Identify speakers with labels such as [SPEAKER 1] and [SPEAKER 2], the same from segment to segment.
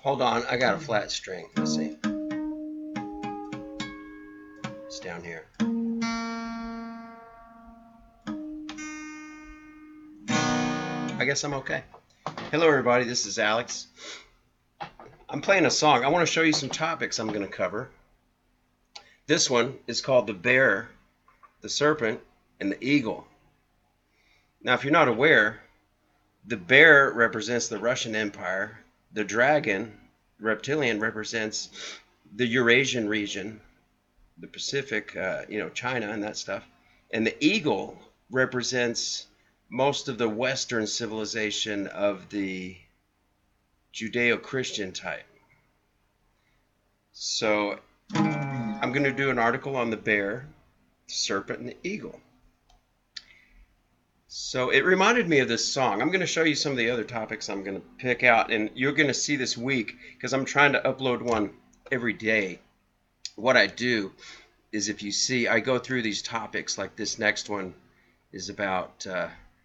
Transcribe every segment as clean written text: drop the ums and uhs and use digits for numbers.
[SPEAKER 1] Hold on, I got a flat string. Let's see. It's down here. I guess I'm okay. Hello everybody, this is Alex. I'm playing a song. I want to show you some topics I'm going to cover. This one is called the bear, the serpent, and the eagle. Now if you're not aware, the bear represents the Russian Empire. The dragon, reptilian, represents the Eurasian region, the Pacific, China and that stuff. And the eagle represents most of the Western civilization of the Judeo-Christian type. So I'm going to do an article on the bear, the serpent, and the eagle. So it reminded me of this song. I'm going to show you some of the other topics I'm going to pick out, and you're going to see this week because I'm trying to upload one every day. What I do is, if you see, I go through these topics. Like this next one is about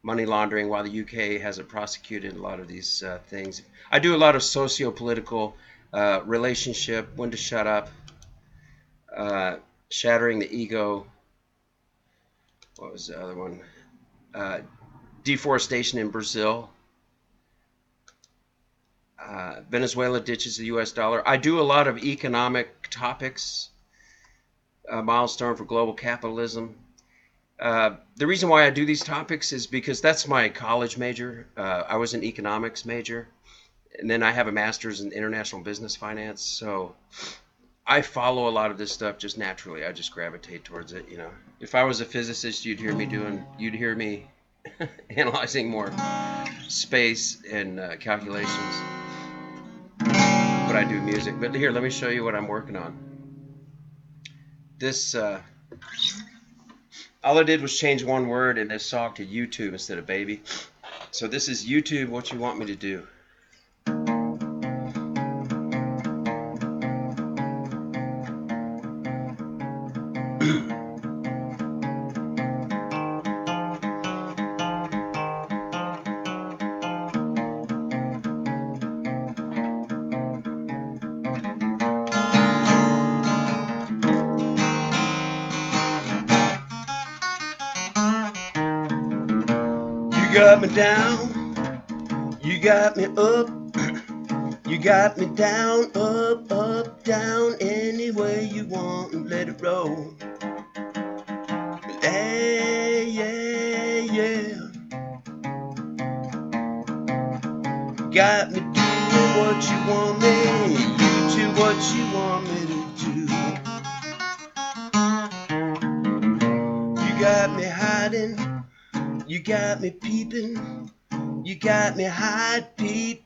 [SPEAKER 1] money laundering, while the UK hasn't prosecuted a lot of these things. I do a lot of socio-political relationship, when to shut up, shattering the ego. What was the other one? Deforestation in Brazil. Venezuela ditches the US dollar. I do a lot of economic topics. A milestone for global capitalism. The reason why I do these topics is because that's my college major. I was an economics major, and then I have a master's in international business finance. So I follow a lot of this stuff just naturally. I just gravitate towards it. If I was a physicist, you'd hear me analyzing more space and calculations. But I do music. But here, let me show you what I'm working on. This, all I did was change one word in this song to YouTube instead of baby. So this is YouTube, what you want me to do. You got me down, you got me up, you got me down, up, down, any way you want and let it roll. Hey, yeah. Got me doing what you want me, you do what you want me to do. You got me hiding, you got me peeping, you got me hide, peep,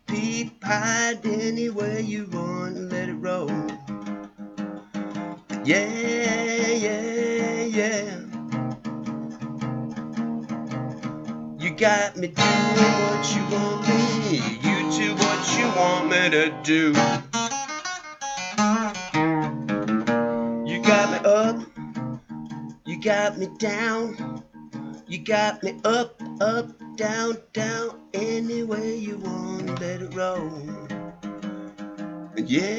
[SPEAKER 1] hide, any way you want and let it roll. Yeah. You got me doing what you want me, you do what you want me to do. You got me up, you got me down, you got me up, down, any way you want, let it roll. Yeah.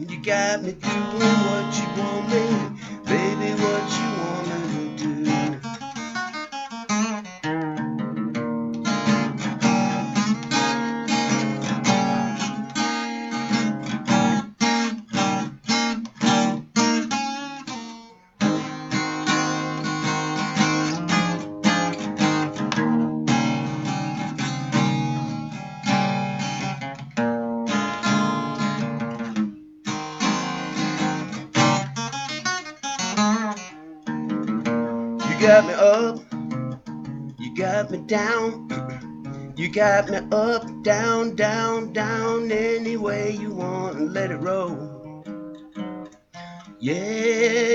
[SPEAKER 1] You got me doing what you want me, baby, what you want me to do. You got me up, you got me down, you got me up, down, any way you want and let it roll. Yeah.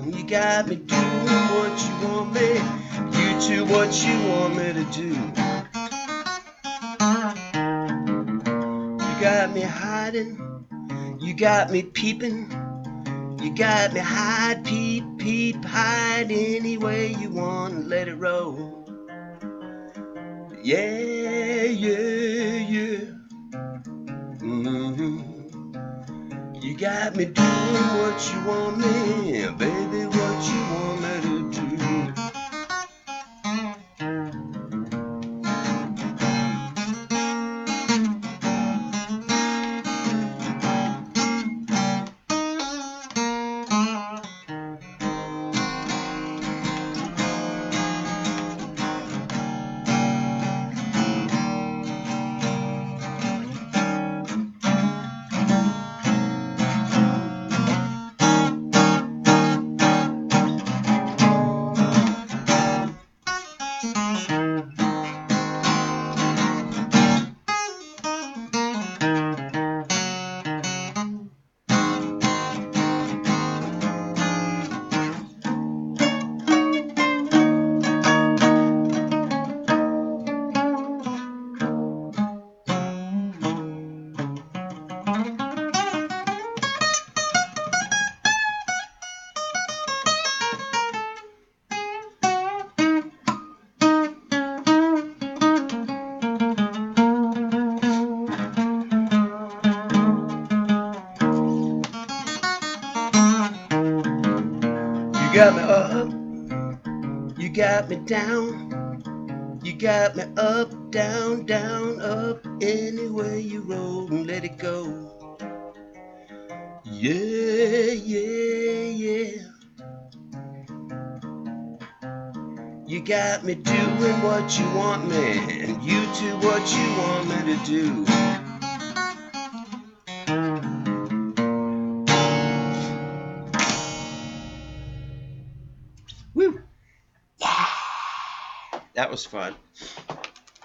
[SPEAKER 1] You got me doing what you want me, you do what you want me to do. You got me hiding, you got me peeping, You got me hide, peep, peep, hide any way you want, let it roll. Yeah, yeah, yeah. You got me doing what you want me, baby, what you want me to do. You got me up, you got me down, you got me up, down, down, up, any way you roll and let it go. Yeah, yeah, yeah. You got me doing what you want me, and you do what you want me to do. Woo! Yeah! That was fun.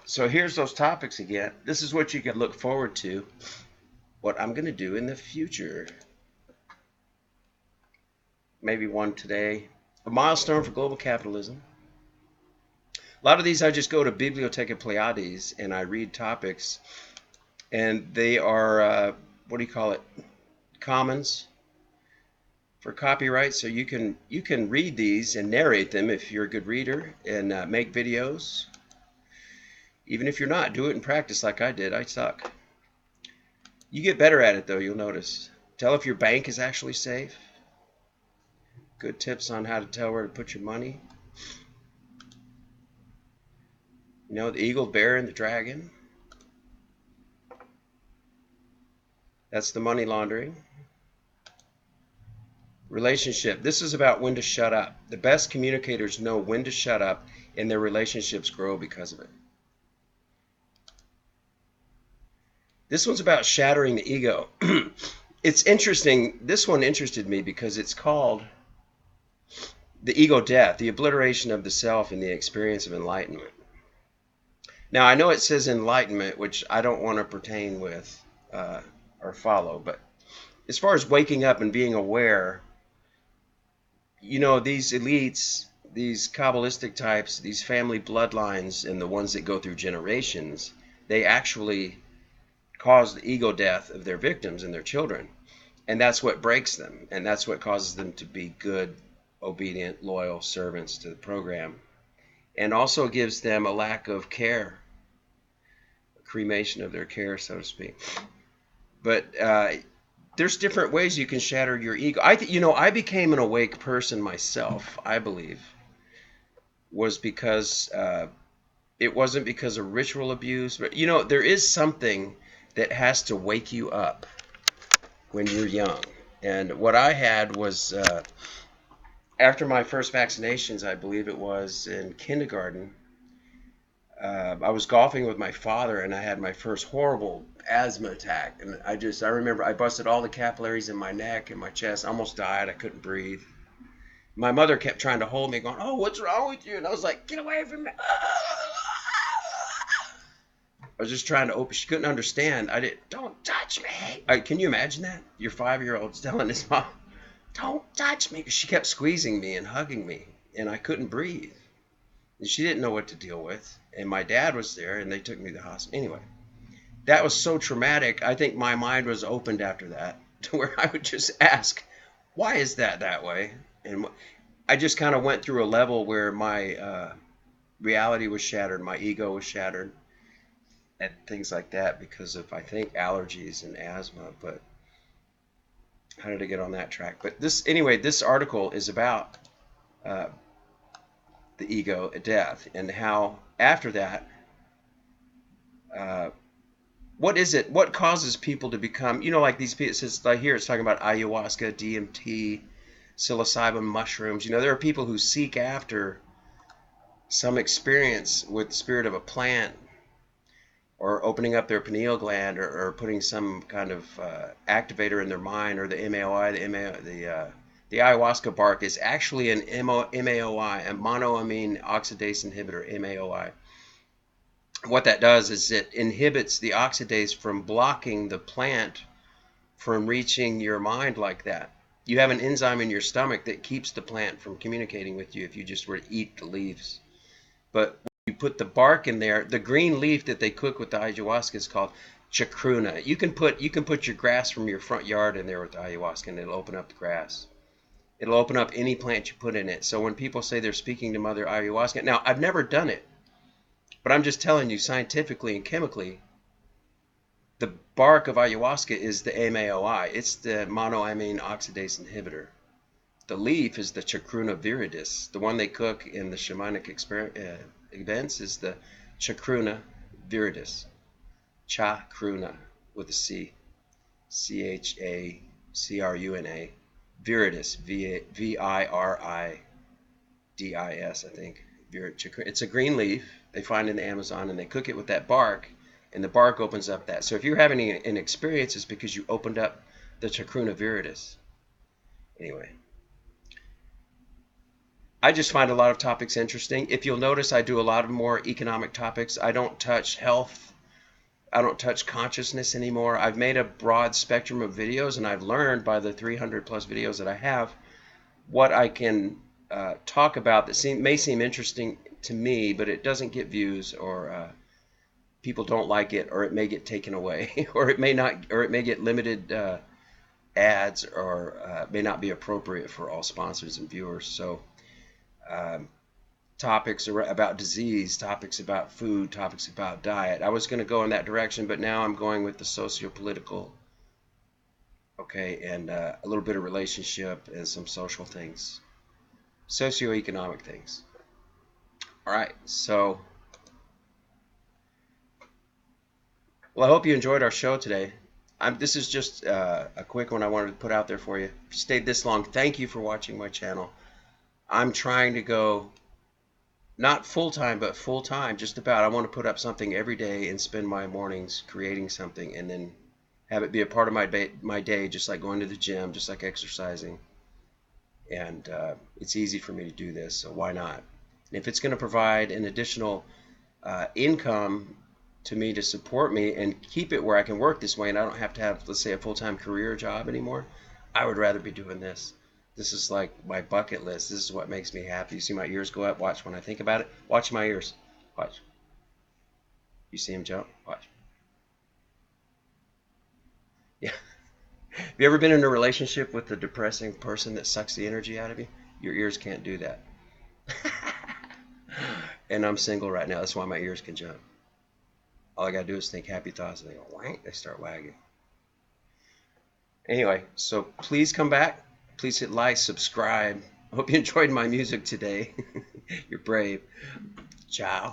[SPEAKER 1] So here's those topics again. This is what you can look forward to, what I'm going to do in the future. Maybe one today. A milestone for global capitalism. A lot of these I just go to Bibliotheca Pleiades and I read topics, and they are, what do you call it, commons for copyright. So you can read these and narrate them if you're a good reader, and make videos. Even if you're not, do it in practice like I did. I suck. You get better at it though, you'll notice. Tell if your bank is actually safe. Good tips on how to tell where to put your money. You know, the eagle, bear, and the dragon. That's the money laundering. Relationship. This is about when to shut up. The best communicators know when to shut up, and their relationships grow because of it. This one's about shattering the ego. It's interesting. This one interested me because it's called the ego death, the obliteration of the self in the experience of enlightenment. Now, I know it says enlightenment, which I don't want to pertain with or follow, but as far as waking up and being aware, you know, these elites, these Kabbalistic types, these family bloodlines, and the ones that go through generations, they actually cause the ego death of their victims and their children. And that's what breaks them, and that's what causes them to be good, obedient, loyal servants to the program, and also gives them a lack of care, a cremation of their care, so to speak. But there's different ways you can shatter your ego. I became an awake person myself, I believe, was because it wasn't because of ritual abuse, but you know, there is something that has to wake you up when you're young. And what I had was after my first vaccinations, I believe it was in kindergarten, I was golfing with my father, and I had my first horrible asthma attack. And I remember I busted all the capillaries in my neck and my chest. I almost died. I couldn't breathe. My mother kept trying to hold me, going, "Oh, what's wrong with you?" And I was like, "Get away from me." I was just trying to open. She couldn't understand. Don't touch me. Can you imagine that? Your 5-year-old's telling his mom, "Don't touch me." She kept squeezing me and hugging me, and I couldn't breathe. And she didn't know what to deal with. And my dad was there, and they took me to the hospital. Anyway, that was so traumatic. I think my mind was opened after that to where I would just ask, why is that way? And I just kind of went through a level where my reality was shattered, my ego was shattered, and things like that because of, I think, allergies and asthma. But how did I get on that track? But anyway, this article is about uh, the ego, death, and how after that, uh, what is it? What causes people to become, like these people? It says like here, it's talking about ayahuasca, DMT, psilocybin mushrooms. There are people who seek after some experience with the spirit of a plant, or opening up their pineal gland, or putting some kind of activator in their mind, or the MAOI. The ayahuasca bark is actually an MAOI, a monoamine oxidase inhibitor, MAOI. What that does is it inhibits the oxidase from blocking the plant from reaching your mind like that. You have an enzyme in your stomach that keeps the plant from communicating with you if you just were to eat the leaves. But when you put the bark in there, the green leaf that they cook with the ayahuasca is called chacruna. You can put your grass from your front yard in there with the ayahuasca, and it'll open up the grass. It'll open up any plant you put in it. So when people say they're speaking to Mother Ayahuasca, now I've never done it, but I'm just telling you scientifically and chemically, the bark of ayahuasca is the MAOI. It's the monoamine oxidase inhibitor. The leaf is the chacruna viridis. The one they cook in the shamanic events is the chacruna viridis. Chacruna with a C. CHACRUNA. Viridis. VIRIDIS, I think. It's a green leaf they find in the Amazon, and they cook it with that bark, and the bark opens up that. So if you're having an experience, it's because you opened up the chacruna viridis. Anyway, I just find a lot of topics interesting. If you'll notice, I do a lot of more economic topics. I don't touch health. I don't touch consciousness anymore. I've made a broad spectrum of videos, and I've learned by the 300 plus videos that I have what I can talk about that may seem interesting to me, but it doesn't get views, or people don't like it, or it may get taken away, or it may not, or it may get limited ads, or may not be appropriate for all sponsors and viewers. So topics about disease, topics about food, topics about diet. I was going to go in that direction, but now I'm going with the socio-political, okay, and a little bit of relationship and some social things, socioeconomic things. All right, so, well, I hope you enjoyed our show today. This is just a quick one I wanted to put out there for you. If you stayed this long, thank you for watching my channel. I'm trying to go not full-time, but full-time, just about. I want to put up something every day and spend my mornings creating something, and then have it be a part of my day, just like going to the gym, just like exercising. And it's easy for me to do this, so why not? And if it's going to provide an additional income to me to support me and keep it where I can work this way, and I don't have to have, let's say, a full-time career job anymore, I would rather be doing this. This is like my bucket list. This is what makes me happy. You see my ears go up? Watch when I think about it. Watch my ears. Watch. You see them jump? Watch. Yeah. Have you ever been in a relationship with a depressing person that sucks the energy out of you? Your ears can't do that. And I'm single right now. That's why my ears can jump. All I got to do is think happy thoughts, and they go, wank, they start wagging. Anyway, so please come back. Please hit like, subscribe. I hope you enjoyed my music today. You're brave. Ciao.